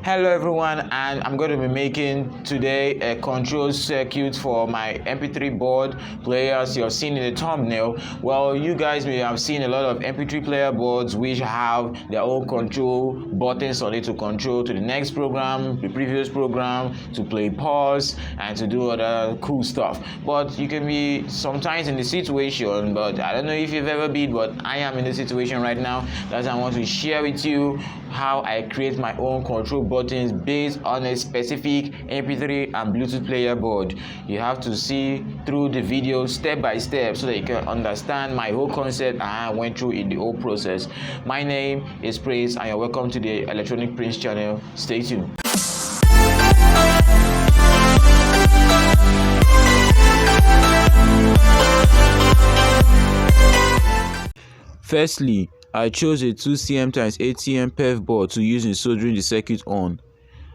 Hello everyone, and I'm going to be making today a control circuit for my MP3 board players you're seeing in the thumbnail. Well, you guys may have seen a lot of MP3 player boards which have their own control buttons on it to control to the next program, the previous program, to play pause and to do other cool stuff. But you can be sometimes in the situation, but I don't know if you've ever been, but I am in the situation right now that I want to share with you how I create my own control buttons based on a specific MP3 and Bluetooth player board. You have to see through the video step by step so that you can understand my whole concept I went through in the whole process. My name is Prince and you're welcome to the Electronic Prince channel. Stay tuned. Firstly, I chose a 2cm x 8cm PEF board to use in soldering the circuit on.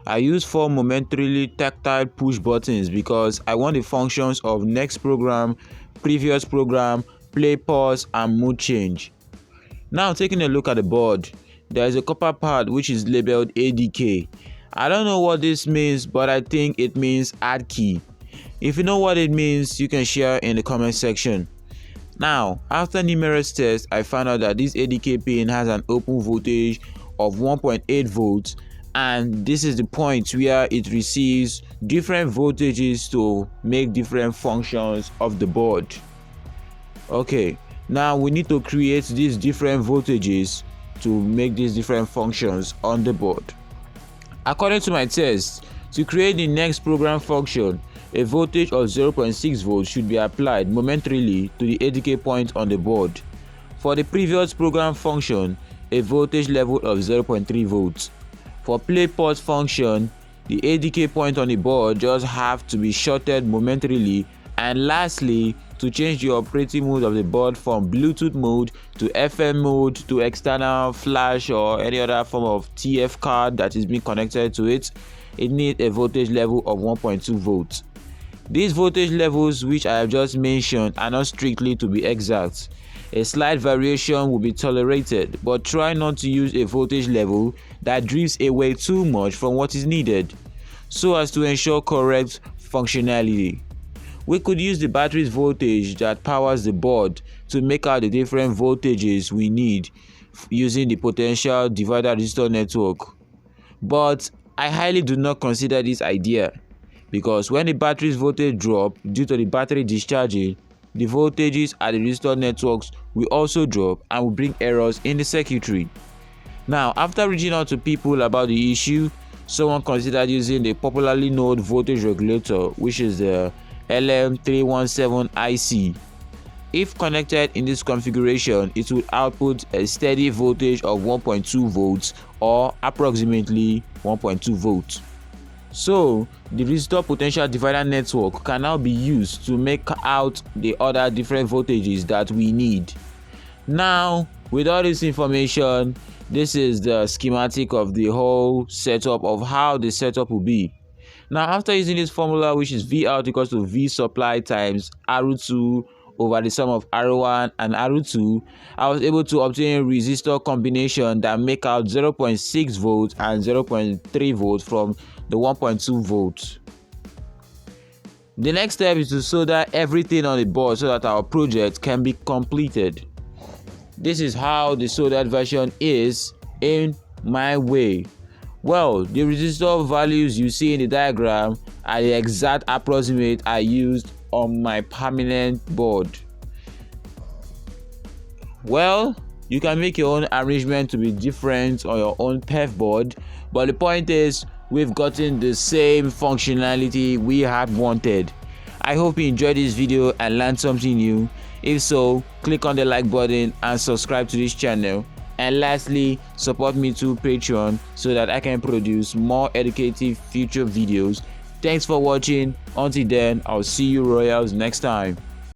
I use 4 momentarily tactile push buttons because I want the functions of next program, previous program, play pause and mood change. Now taking a look at the board, there is a copper pad which is labeled ADK. I don't know what this means, but I think it means add key. If you know what it means, you can share in the comment section. Now, after numerous tests, I found out that this ADK pin has an open voltage of 1.8 volts, and this is the point where it receives different voltages to make different functions of the board. Okay, now we need to create these different voltages to make these different functions on the board. According to my test, to create the next program function, a voltage of 0.6 volts should be applied momentarily to the ADK point on the board. For the previous program function, a voltage level of 0.3 volts. For play pause function, the ADK point on the board just have to be shorted momentarily. And lastly, to change the operating mode of the board from Bluetooth mode to FM mode to external flash or any other form of TF card that is being connected to it, it needs a voltage level of 1.2 volts. These voltage levels which I have just mentioned are not strictly to be exact. A slight variation will be tolerated, but try not to use a voltage level that drifts away too much from what is needed, so as to ensure correct functionality. We could use the battery's voltage that powers the board to make out the different voltages we need using the potential divider resistor network. But I highly do not consider this idea, because when the battery's voltage drop due to the battery discharging, the voltages at the resistor networks will also drop and will bring errors in the circuitry. Now, after reaching out to people about the issue, someone considered using the popularly known voltage regulator, which is the LM317IC. If connected in this configuration, it will output a steady voltage of 1.2 volts or approximately 1.2 volts. So, the resistor potential divider network can now be used to make out the other different voltages that we need. Now, with all this information, this is the schematic of the whole setup of how the setup will be. Now, after using this formula, which is V out equals to V supply times R2 over the sum of R1 and R2, I was able to obtain a resistor combination that make out 0.6 volts and 0.3 volts from the 1.2 volts. The next step is to solder everything on the board so that our project can be completed. This is how the soldered version is in my way. Well, the resistor values you see in the diagram are the exact approximate I used on my permanent board. Well, you can make your own arrangement to be different on your own PEF board, but the point is we've gotten the same functionality we had wanted. I hope you enjoyed this video and learned something new. If so, click on the like button and subscribe to this channel. And lastly, support me through Patreon so that I can produce more educative future videos. Thanks for watching. Until then, I'll see you royals next time.